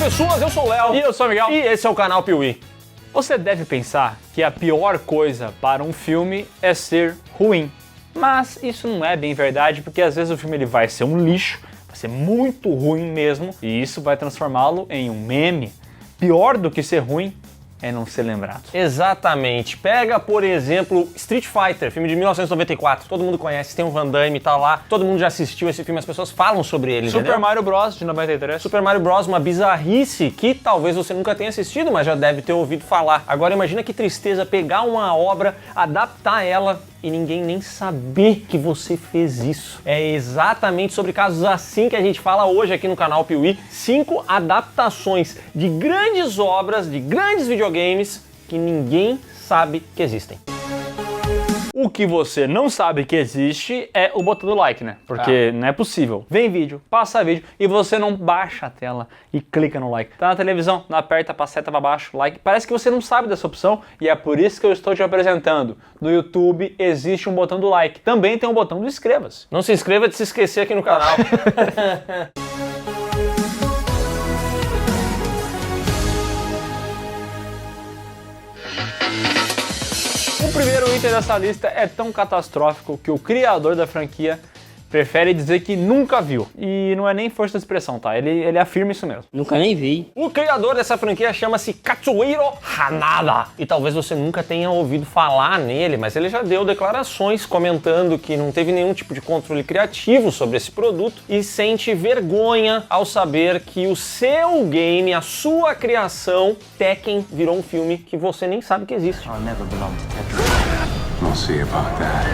pessoas, eu sou o Léo. E eu sou o Miguel. E esse é o canal Piuí. Você deve pensar que a pior coisa para um filme é ser ruim. Mas isso não é bem verdade, porque às vezes o filme ele vai ser um lixo, vai ser muito ruim mesmo, e isso vai transformá-lo em um meme. Pior do que ser ruim é não ser lembrado. Exatamente. Pega, por exemplo, Street Fighter, filme de 1994. Todo mundo conhece, tem o Van Damme, tá lá. Todo mundo já assistiu esse filme, as pessoas falam sobre ele, Super entendeu? Mario Bros. De 93. Super Mario Bros. Uma bizarrice que talvez você nunca tenha assistido, mas já deve ter ouvido falar. Agora imagina que tristeza pegar uma obra, adaptar ela e ninguém nem saber que você fez isso. É exatamente sobre casos assim que a gente fala hoje aqui no canal Piuí. 5 adaptações de grandes obras, de grandes videogames que ninguém sabe que existem. O que você não sabe que existe é o botão do like, né? Porque não é possível. Vem vídeo, passa vídeo e você não baixa a tela e clica no like. Tá na televisão, não aperta pra seta pra baixo, like. Parece que você não sabe dessa opção e é por isso que eu estou te apresentando. No YouTube existe um botão do like. Também tem um botão do inscreva-se. Não se inscreva de se esquecer aqui no canal. O primeiro item dessa lista é tão catastrófico que o criador da franquia prefere dizer que nunca viu. E não é nem força de expressão, tá? Ele afirma isso mesmo. Nunca nem vi. O criador dessa franquia chama-se Katsuhiro Hanada. E talvez você nunca tenha ouvido falar nele, mas ele já deu declarações comentando que não teve nenhum tipo de controle criativo sobre esse produto e sente vergonha ao saber que o seu game, a sua criação, Tekken, virou um filme que você nem sabe que existe. I'll never belong to Tekken. We'll see about that.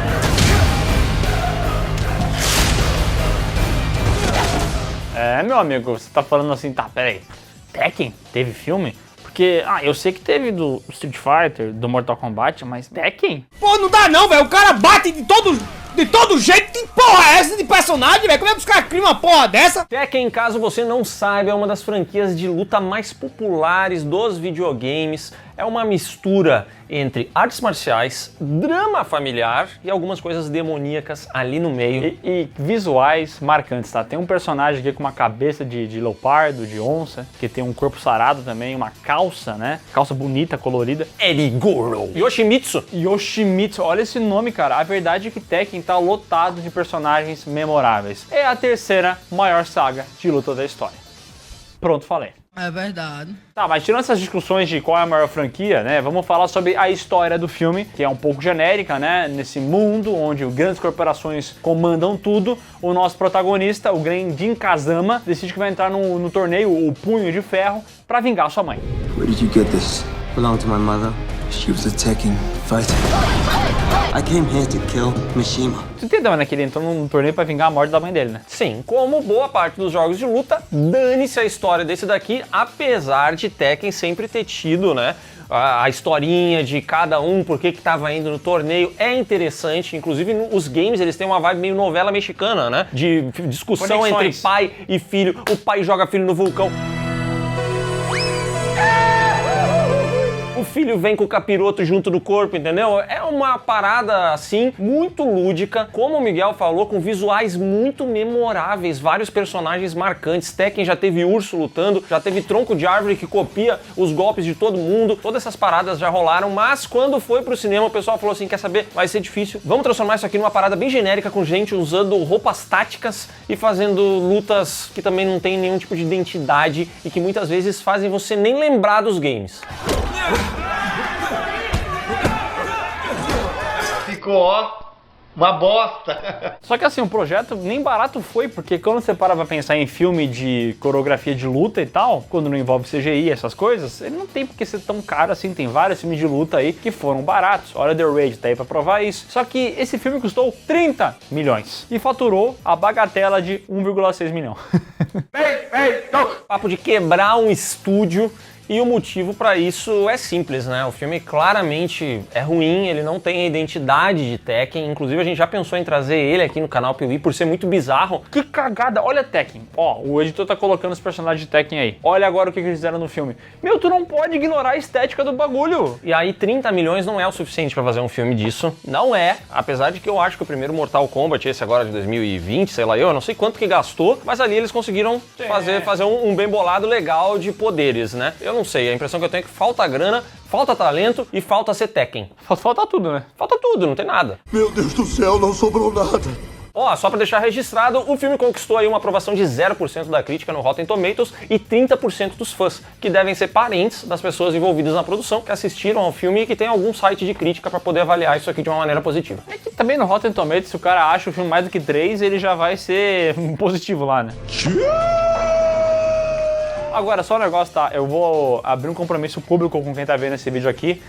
É, meu amigo, você tá falando assim, tá, peraí, Tekken? Teve filme? Porque, eu sei que teve do Street Fighter, do Mortal Kombat, mas Tekken? Pô, não dá não, velho. O cara bate de todo jeito. Que porra é essa de personagem, velho? Como é que os caras criam uma porra dessa? Tekken, caso você não saiba, é uma das franquias de luta mais populares dos videogames. É uma mistura entre artes marciais, drama familiar e algumas coisas demoníacas ali no meio. E visuais marcantes, tá? Tem um personagem aqui com uma cabeça de leopardo, de onça, que tem um corpo sarado também, uma calça, né? Calça bonita, colorida. Erigoro. Yoshimitsu. Yoshimitsu, olha esse nome, cara. A verdade é que Tekken tá lotado de personagens memoráveis. É a terceira maior saga de luta da história. Pronto, falei. É verdade. Tá, mas tirando essas discussões de qual é a maior franquia, né, vamos falar sobre a história do filme, que é um pouco genérica, né, nesse mundo onde grandes corporações comandam tudo, o nosso protagonista, o Jin Kazama, decide que vai entrar no torneio, o Punho de Ferro, pra vingar sua mãe. Where did you get this? Belonged to my mother. She was a Tekken fighter. I came here to kill Mishima. Você entendeu, né, que ele entrou num torneio pra vingar a morte da mãe dele, né? Sim, como boa parte dos jogos de luta, dane-se a história desse daqui, apesar de Tekken sempre ter tido, né, a historinha de cada um, por que tava indo no torneio, é interessante. Inclusive, os games, eles têm uma vibe meio novela mexicana, né? De discussão entre pai e filho. O pai joga filho no vulcão. O filho vem com o capiroto junto do corpo, entendeu? É uma parada, assim, muito lúdica, como o Miguel falou, com visuais muito memoráveis, vários personagens marcantes. Tekken já teve urso lutando, já teve tronco de árvore que copia os golpes de todo mundo, todas essas paradas já rolaram, mas quando foi pro cinema o pessoal falou assim, quer saber, vai ser difícil, vamos transformar isso aqui numa parada bem genérica, com gente usando roupas táticas e fazendo lutas que também não tem nenhum tipo de identidade e que muitas vezes fazem você nem lembrar dos games. Ficou, ó, uma bosta. Só que assim, o projeto nem barato foi, porque quando você para pra pensar em filme de coreografia de luta e tal, quando não envolve CGI, essas coisas, ele não tem por que ser tão caro assim. Tem vários filmes de luta aí que foram baratos. Olha The Raid, tá aí pra provar isso. Só que esse filme custou 30 milhões e faturou a bagatela de 1,6 milhão. Papo de quebrar um estúdio E o motivo pra isso é simples, né? O filme claramente é ruim, ele não tem a identidade de Tekken, inclusive a gente já pensou em trazer ele aqui no canal POV por ser muito bizarro. Que cagada, olha Tekken. Ó, o editor tá colocando os personagens de Tekken aí. Olha agora o que eles fizeram no filme. Meu, tu não pode ignorar a estética do bagulho. E aí 30 milhões não é o suficiente pra fazer um filme disso. Não é, apesar de que eu acho que o primeiro Mortal Kombat, esse agora de 2020, sei lá eu não sei quanto que gastou, mas ali eles conseguiram fazer um bem bolado legal de poderes, né? Eu não sei, a impressão que eu tenho é que falta grana, falta talento e falta ser Tekken. Falta tudo, né? Falta tudo, não tem nada. Meu Deus do céu, não sobrou nada. Ó, só pra deixar registrado, o filme conquistou aí uma aprovação de 0% da crítica no Rotten Tomatoes e 30% dos fãs, que devem ser parentes das pessoas envolvidas na produção, que assistiram ao filme e que tem algum site de crítica pra poder avaliar isso aqui de uma maneira positiva. É que também no Rotten Tomatoes, se o cara acha o filme mais do que 3, ele já vai ser positivo lá, né? Agora, só um negócio, tá? Eu vou abrir um compromisso público com quem tá vendo esse vídeo aqui.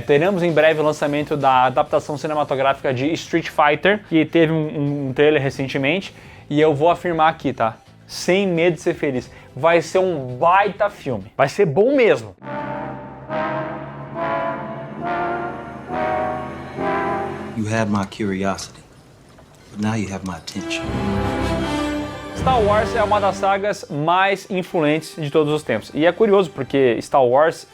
Teremos em breve o lançamento da adaptação cinematográfica de Street Fighter, que teve um trailer recentemente, e eu vou afirmar aqui, tá? Sem medo de ser feliz. Vai ser um baita filme. Vai ser bom mesmo. You had my curiosity, but now you have my attention. Star Wars é uma das sagas mais influentes de todos os tempos. E é curioso porque Star Wars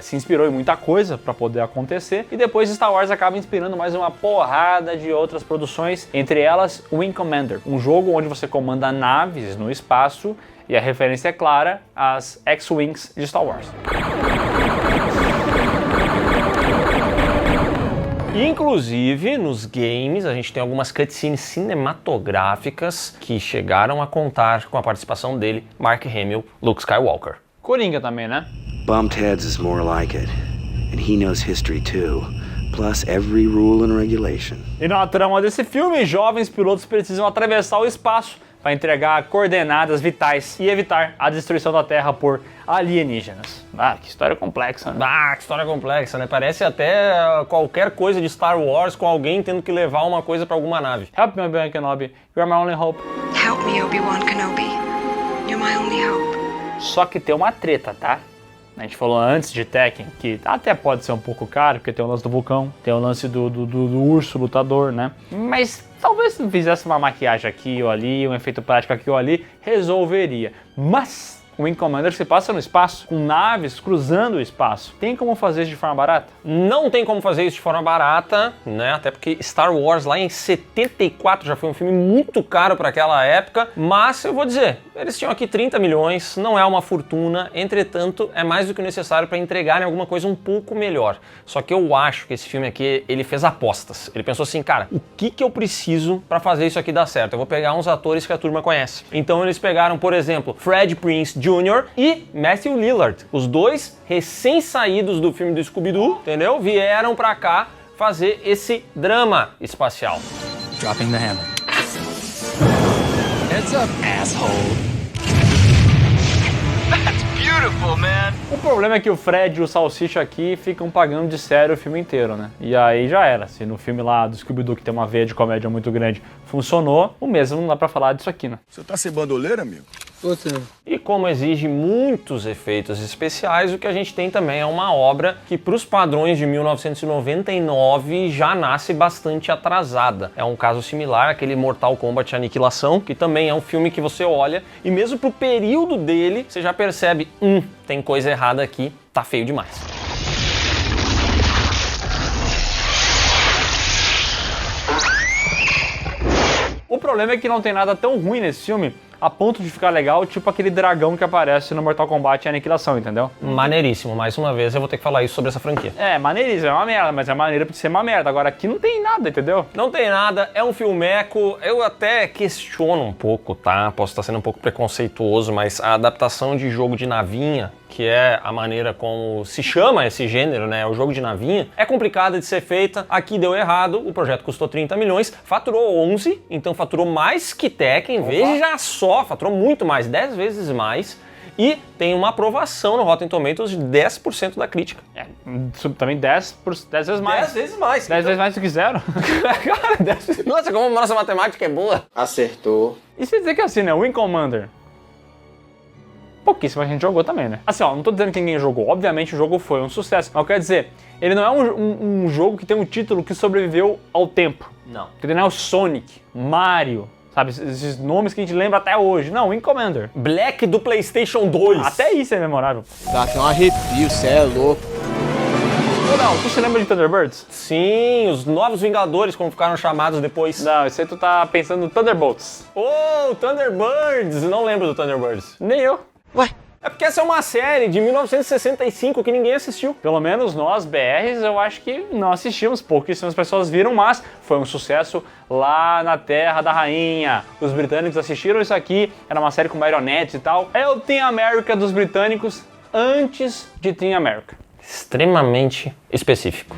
se inspirou em muita coisa para poder acontecer. E depois Star Wars acaba inspirando mais uma porrada de outras produções. Entre elas, Wing Commander. Um jogo onde você comanda naves no espaço. E a referência é clara às X-Wings de Star Wars. Inclusive, nos games, a gente tem algumas cutscenes cinematográficas que chegaram a contar com a participação dele, Mark Hamill, Luke Skywalker. Coringa também, né? Bumped heads is more like it. And he knows history too. Plus every rule and regulation. E na trama desse filme, jovens pilotos precisam atravessar o espaço para entregar coordenadas vitais e evitar a destruição da Terra por alienígenas. Ah, que história complexa, né? Ah, que história complexa, né? Parece até qualquer coisa de Star Wars com alguém tendo que levar uma coisa pra alguma nave. Help me, Obi-Wan Kenobi. You're my only hope. Help me, Obi-Wan Kenobi. You're my only hope. Só que tem uma treta, tá? A gente falou antes de Tekken, que até pode ser um pouco caro, porque tem o lance do vulcão, tem o lance do urso lutador, né? Mas talvez se fizesse uma maquiagem aqui ou ali, um efeito prático aqui ou ali, resolveria. Mas o Wing Commander se passa no espaço, com naves cruzando o espaço. Tem como fazer isso de forma barata? Não tem como fazer isso de forma barata, né? Até porque Star Wars lá em 74 já foi um filme muito caro para aquela época, mas eu vou dizer, eles tinham aqui 30 milhões, não é uma fortuna, entretanto, é mais do que necessário para entregarem alguma coisa um pouco melhor. Só que eu acho que esse filme aqui, ele fez apostas. Ele pensou assim, cara, o que eu preciso para fazer isso aqui dar certo? Eu vou pegar uns atores que a turma conhece. Então eles pegaram, por exemplo, Freddie Prinze Jr. e Matthew Lillard. Os dois recém-saídos do filme do Scooby-Doo, entendeu? Vieram pra cá fazer esse drama espacial. Dropping the hammer. Heads up, asshole. Beautiful, man. O problema é que o Fred e o Salsicha aqui ficam pagando de sério o filme inteiro, né? E aí já era. Se no filme lá do Scooby-Doo, que tem uma veia de comédia muito grande, funcionou, o mesmo não dá pra falar disso aqui, né? Você tá sem bandoleira, amigo? E como exige muitos efeitos especiais, o que a gente tem também é uma obra que, para os padrões de 1999, já nasce bastante atrasada. É um caso similar àquele Mortal Kombat Aniquilação, que também é um filme que você olha e mesmo pro período dele, você já percebe, tem coisa errada aqui, tá feio demais. O problema é que não tem nada tão ruim nesse filme a ponto de ficar legal, tipo aquele dragão que aparece no Mortal Kombat Aniquilação, entendeu? Maneiríssimo, mais uma vez eu vou ter que falar isso sobre essa franquia. É, maneiríssimo, é uma merda, mas é maneira de ser uma merda. Agora aqui não tem nada, entendeu? Não tem nada, é um filmeco, eu até questiono um pouco, tá? Posso estar sendo um pouco preconceituoso, mas a adaptação de jogo de navinha, que é a maneira como se chama esse gênero, né? O jogo de navinha, é complicada de ser feita. Aqui deu errado, o projeto custou 30 milhões, faturou 11, então faturou mais que Tekken, veja só, faturou muito mais, 10 vezes mais. E tem uma aprovação no Rotten Tomatoes de 10% da crítica. Também 10 vezes mais. 10 vezes mais. 10 vezes mais do que zero. Cara, 10 vezes... Nossa, como a nossa matemática é boa. Acertou. E se dizer que é assim, né? Wing Commander. pouquíssima gente jogou também, né? Assim, ó, não tô dizendo que ninguém jogou. Obviamente o jogo foi um sucesso. Mas eu quero dizer, ele não é um jogo que tem um título que sobreviveu ao tempo. Não. Ele não é o Sonic, Mario, sabe? Esses nomes que a gente lembra até hoje. Não, Wing Commander. Black do PlayStation 2. Até isso é memorável. Dá até um arrepio, cê é louco. Ou não, tu se lembra de Thunderbirds? Sim, os Novos Vingadores, como ficaram chamados depois. Não, isso aí tu tá pensando no Thunderbolts. Oh, Thunderbirds! Não lembro do Thunderbirds. Nem eu. É porque essa é uma série de 1965 que ninguém assistiu. Pelo menos nós, BRs, eu acho que não assistimos, pouquíssimas pessoas viram, mas foi um sucesso lá na Terra da Rainha. Os britânicos assistiram isso aqui, era uma série com marionetes e tal. É o Team America dos britânicos antes de Team America. Extremamente específico.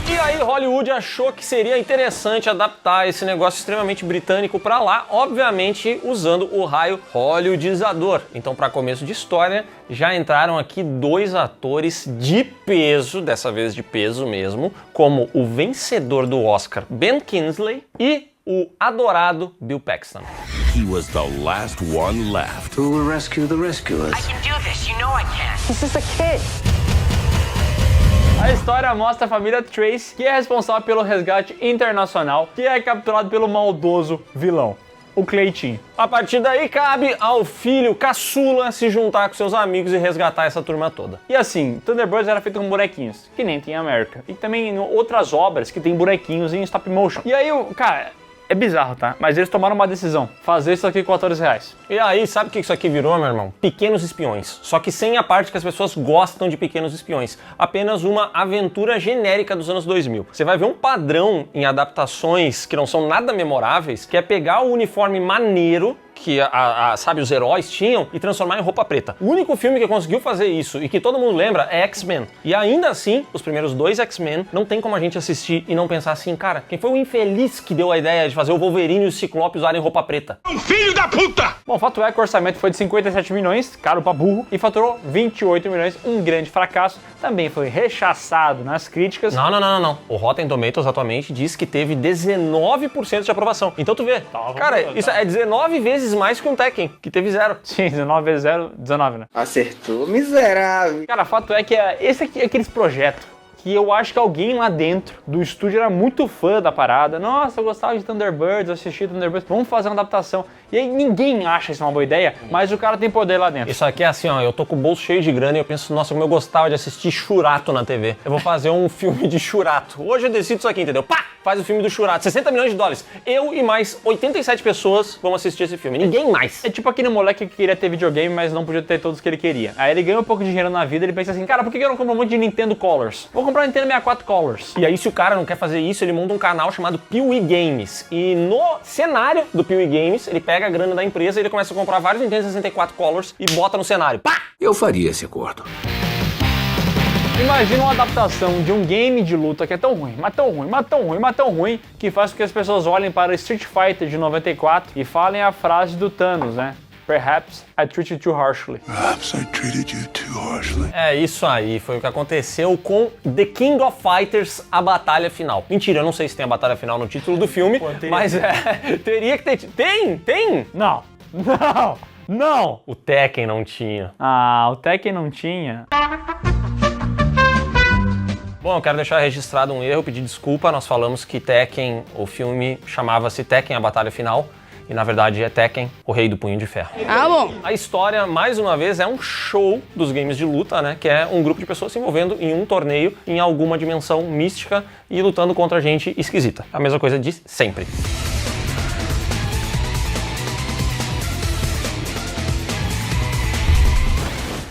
E aí Hollywood achou que seria interessante adaptar esse negócio extremamente britânico pra lá, obviamente usando o raio hollywoodizador. Então, para começo de história, já entraram aqui 2 atores de peso, dessa vez de peso mesmo, como o vencedor do Oscar Ben Kingsley e o adorado Bill Paxton. He was the last one left. Who will rescue the rescuers? I can do this, you know I can. This is a kid. A história mostra a família Trace, que é responsável pelo resgate internacional, que é capturado pelo maldoso vilão, o Cleitinho. A partir daí, cabe ao filho caçula se juntar com seus amigos e resgatar essa turma toda. E assim, Thunderbirds era feito com bonequinhos, que nem tem América. E também em outras obras que tem bonequinhos em stop motion. E aí, cara, é bizarro, tá? Mas eles tomaram uma decisão, fazer isso aqui com atores reais. E aí, sabe o que isso aqui virou, meu irmão? Pequenos Espiões. Só que sem a parte que as pessoas gostam de Pequenos Espiões. Apenas uma aventura genérica dos anos 2000. Você vai ver um padrão em adaptações que não são nada memoráveis, que é pegar o uniforme maneiro que sabe, os heróis tinham e transformar em roupa preta. O único filme que conseguiu fazer isso e que todo mundo lembra é X-Men. E ainda assim, os primeiros 2 X-Men, não tem como a gente assistir e não pensar assim, cara, quem foi o infeliz que deu a ideia de fazer o Wolverine e o Ciclope usarem roupa preta? Um filho da puta! Bom, o fato é que o orçamento foi de 57 milhões, caro pra burro, e faturou 28 milhões, um grande fracasso. Também foi rechaçado nas críticas. Não. O Rotten Tomatoes atualmente diz que teve 19% de aprovação. Então tu vê, cara, isso é 19 vezes mais que um Tekken, que teve 0. Sim, 19 vezes 0, 19, né? Acertou, miserável. Cara, o fato é que esse aqui é aqueles projetos que eu acho que alguém lá dentro do estúdio era muito fã da parada. Nossa, eu gostava de Thunderbirds, eu assisti Thunderbirds, vamos fazer uma adaptação. E aí ninguém acha isso uma boa ideia, mas o cara tem poder lá dentro. Isso aqui é assim, ó, eu tô com o bolso cheio de grana e eu penso, nossa, como eu gostava de assistir Churato na TV. Eu vou fazer um filme de Churato. Hoje eu decido isso aqui, entendeu? Pá! Faz o filme do Churato, 60 milhões de dólares. Eu e mais 87 pessoas vão assistir esse filme, ninguém mais. É tipo aquele moleque que queria ter videogame, mas não podia ter todos que ele queria. Aí ele ganha um pouco de dinheiro na vida, ele pensa assim, cara, por que eu não compro um monte de Nintendo Colors? Vou comprar um Nintendo 64 Colors. E aí, se o cara não quer fazer isso, ele monta um canal chamado Pee-wee Games. E no cenário do Pee-wee Games, ele pega a grana da empresa e ele começa a comprar vários Nintendo 64 Colors e bota no cenário. Pá! Eu faria esse acordo. Imagina uma adaptação de um game de luta que é tão ruim, mas tão ruim, mas tão ruim, mas tão ruim, que faz com que as pessoas olhem para Street Fighter de 94 e falem a frase do Thanos, né? Perhaps I treated you too harshly. Perhaps I treated you too harshly. É isso aí, foi o que aconteceu com The King of Fighters, a batalha final. Mentira, eu não sei se tem a batalha final no título do filme, mas teria que ter... Tem? Não. O Tekken não tinha. Ah, o Tekken não tinha. Bom, eu quero deixar registrado um erro, pedir desculpa. Nós falamos que Tekken, o filme, chamava-se Tekken, a Batalha Final. E na verdade é Tekken, o Rei do Punho de Ferro. Ah, bom. A história, mais uma vez, é um show dos games de luta, né? Que é um grupo de pessoas se envolvendo em um torneio, em alguma dimensão mística e lutando contra gente esquisita. A mesma coisa de sempre.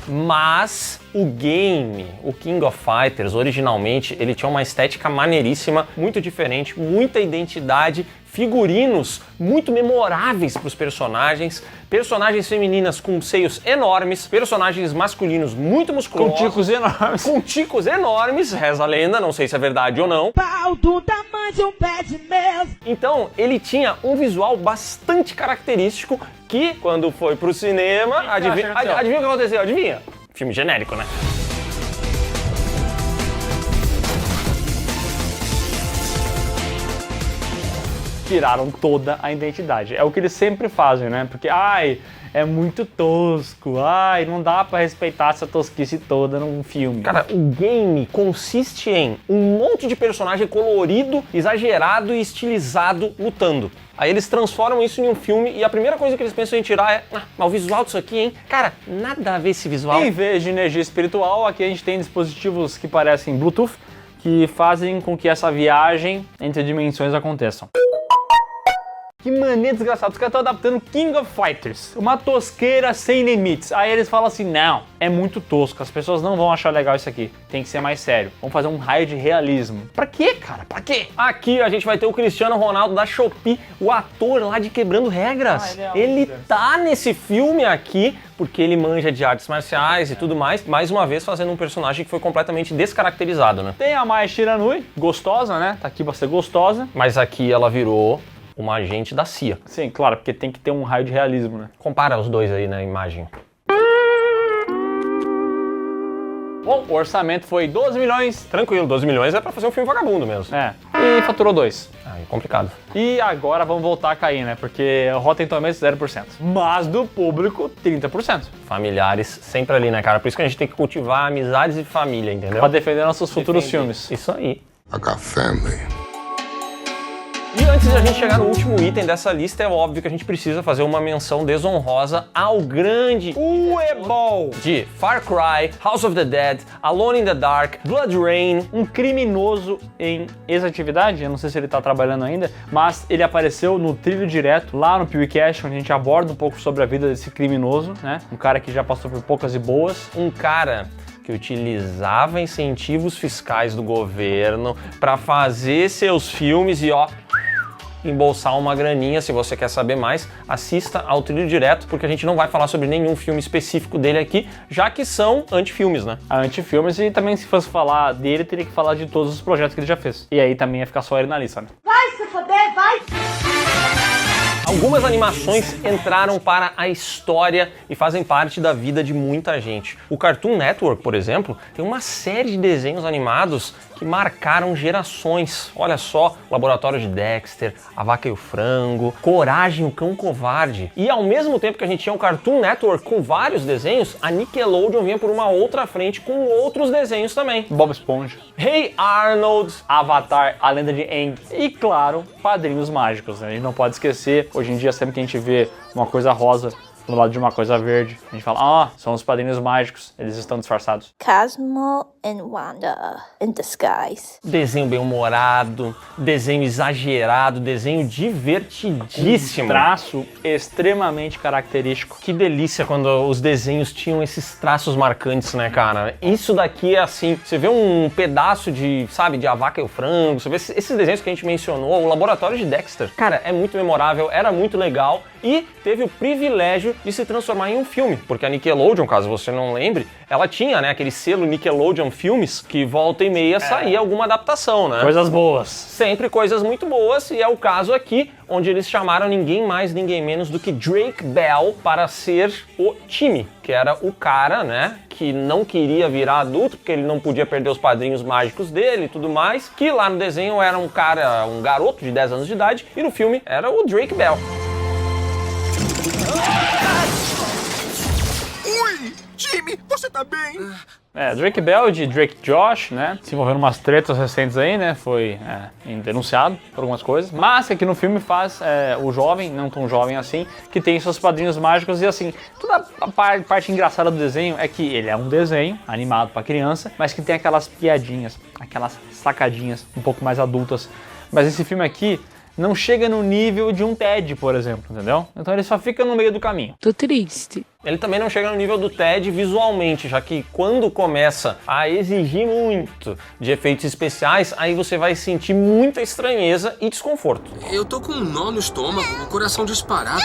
Mas o game, o King of Fighters, originalmente, ele tinha uma estética maneiríssima, muito diferente, muita identidade, figurinos muito memoráveis para os personagens, personagens femininas com seios enormes, personagens masculinos muito musculosos. Com ticos enormes. Com ticos enormes, reza a lenda, não sei se é verdade ou não. Pau do tamanho de um pé de mel. Então, ele tinha um visual bastante característico que, quando foi pro cinema, adivinha o que aconteceu? Adivinha? Filme genérico, né? tiraram toda a identidade. É o que eles sempre fazem, né? Porque, ai, é muito tosco, ai, não dá pra respeitar essa tosquice toda num filme. Cara, o game consiste em um monte de personagem colorido, exagerado e estilizado lutando. Aí eles transformam isso em um filme e a primeira coisa que eles pensam em tirar é mas o visual disso aqui, hein? Cara, nada a ver esse visual. Em vez de energia espiritual, aqui a gente tem dispositivos que parecem Bluetooth, que fazem com que essa viagem entre dimensões aconteçam. Que maneira desgraçada, os caras estão adaptando King of Fighters, uma tosqueira sem limites. Aí eles falam assim, não, é muito tosco, as pessoas não vão achar legal isso aqui, tem que ser mais sério. Vamos fazer um raio de realismo. Pra quê, cara? Pra quê? Aqui a gente vai ter o Cristiano Ronaldo da Shopee, o ator lá de Quebrando Regras. Ele tá nesse filme aqui porque ele manja de artes marciais e tudo mais, mais uma vez fazendo um personagem que foi completamente descaracterizado, né? Tem a Mai Shiranui, gostosa, né? Tá aqui pra ser gostosa. Mas aqui ela virou uma agente da CIA. Sim, claro, porque tem que ter um raio de realismo, né? Compara os dois aí na imagem. Bom, o orçamento foi 12 milhões. Tranquilo, 12 milhões é pra fazer um filme vagabundo mesmo. É, e faturou 2. Ah, é complicado. E agora vamos voltar a cair, né? Porque o Rotten Tomatoes 0%. Mas do público, 30%. Familiares sempre ali, né, cara? Por isso que a gente tem que cultivar amizades e família, entendeu? Pra defender nossos futuros filmes. Isso aí. I got family. E antes de a gente chegar no último item dessa lista, é óbvio que a gente precisa fazer uma menção desonrosa ao grande Uebol de Far Cry, House of the Dead, Alone in the Dark, Blood Rain, um criminoso em ex-atividade, eu não sei se ele tá trabalhando ainda, mas ele apareceu no Trilho Direto, lá no PewCast, onde a gente aborda um pouco sobre a vida desse criminoso, né? Um cara que já passou por poucas e boas. Um cara que utilizava incentivos fiscais do governo para fazer seus filmes e embolsar uma graninha. Se você quer saber mais, assista ao Trilho Direto, porque a gente não vai falar sobre nenhum filme específico dele aqui, já que são antifilmes, né? Antifilmes, e também se fosse falar dele, teria que falar de todos os projetos que ele já fez. E aí também ia ficar só ele na lista, né? Vai se foder, vai! Algumas animações entraram para a história e fazem parte da vida de muita gente. O Cartoon Network, por exemplo, tem uma série de desenhos animados que marcaram gerações. Olha só, Laboratório de Dexter, A Vaca e o Frango, Coragem, o Cão Covarde. E ao mesmo tempo que a gente tinha o Cartoon Network com vários desenhos, a Nickelodeon vinha por uma outra frente com outros desenhos também. Bob Esponja, Hey Arnold, Avatar, A Lenda de Aang e, claro, Padrinhos Mágicos, né? A gente não pode esquecer, hoje em dia sempre que a gente vê uma coisa rosa do lado de uma coisa verde, a gente fala, são os Padrinhos Mágicos, eles estão disfarçados. Cosmo and Wanda in disguise. Desenho bem-humorado, desenho exagerado, desenho divertidíssimo. Traço extremamente característico. Que delícia quando os desenhos tinham esses traços marcantes, né, cara? Isso daqui é assim, você vê um pedaço de, sabe, de A Vaca e o Frango, você vê esses desenhos que a gente mencionou, o Laboratório de Dexter. Cara, é muito memorável, era muito legal e teve o privilégio de se transformar em um filme, porque a Nickelodeon, caso você não lembre, ela tinha, né, aquele selo Nickelodeon Filmes, que volta e meia saía alguma adaptação, né? Coisas boas. Sempre coisas muito boas, e é o caso aqui, onde eles chamaram ninguém mais, ninguém menos do que Drake Bell para ser o Timmy, que era o cara, né, que não queria virar adulto, porque ele não podia perder os padrinhos mágicos dele e tudo mais, que lá no desenho era um cara, um garoto de 10 anos de idade, e no filme era o Drake Bell. Ui, Jimmy, você tá bem? Drake Bell de Drake Josh, né? Se envolvendo umas tretas recentes aí, né? Foi denunciado por algumas coisas. Mas aqui no filme faz o jovem, não tão jovem assim, que tem seus padrinhos mágicos e assim, toda a parte engraçada do desenho é que ele é um desenho animado pra criança, mas que tem aquelas piadinhas, aquelas sacadinhas um pouco mais adultas. Mas esse filme aqui não chega no nível de um Ted, por exemplo, entendeu? Então ele só fica no meio do caminho. Tô triste. Ele também não chega no nível do Ted visualmente, já que quando começa a exigir muito de efeitos especiais, aí você vai sentir muita estranheza e desconforto. Eu tô com um nó no estômago, o coração disparado.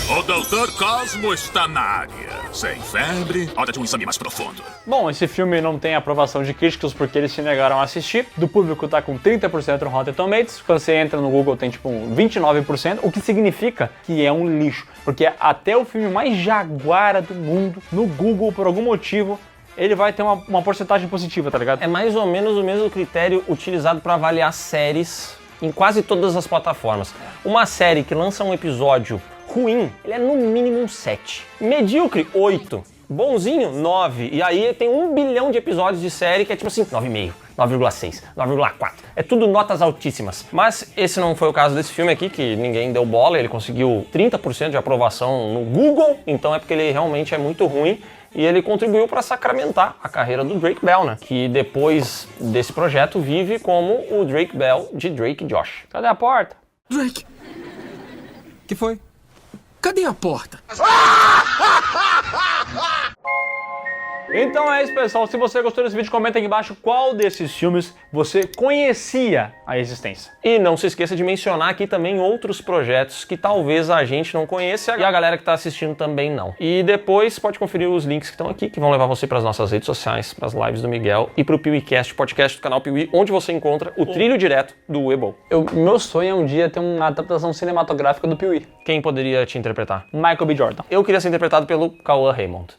O Dr. Cosmo está na área. Sem febre, hora de um exame mais profundo. Bom, esse filme não tem aprovação de críticos porque eles se negaram a assistir. Do público tá com 30% no Rotten Tomatoes. Quando você entra no Google tem tipo um 29%, o que significa que é um lixo. Porque até o filme mais jaguara do mundo, no Google, por algum motivo, ele vai ter uma porcentagem positiva, tá ligado? É mais ou menos o mesmo critério utilizado para avaliar séries em quase todas as plataformas. Uma série que lança um episódio ruim, ele é no mínimo um 7. Medíocre, 8. Bonzinho, 9. E aí tem 1 bilhão de episódios de série que é tipo assim, 9,5, 9,6, 9,4. É tudo notas altíssimas. Mas esse não foi o caso desse filme aqui, que ninguém deu bola. Ele conseguiu 30% de aprovação no Google, então é porque ele realmente é muito ruim. E ele contribuiu para sacramentar a carreira do Drake Bell, né? Que depois desse projeto vive como o Drake Bell de Drake e Josh. Cadê a porta? Drake, que foi? Cadê a porta? Então é isso, pessoal. Se você gostou desse vídeo, comenta aqui embaixo qual desses filmes você conhecia a existência. E não se esqueça de mencionar aqui também outros projetos que talvez a gente não conheça e a galera que está assistindo também não. E depois pode conferir os links que estão aqui, que vão levar você para as nossas redes sociais, para as lives do Miguel e para o PeeWeeCast, podcast do canal Piuí, onde você encontra o trilho direto do Webo. Meu sonho é um dia ter uma adaptação cinematográfica do Piuí. Quem poderia te interpretar? Michael B. Jordan. Eu queria ser interpretado pelo Cauã Raymond.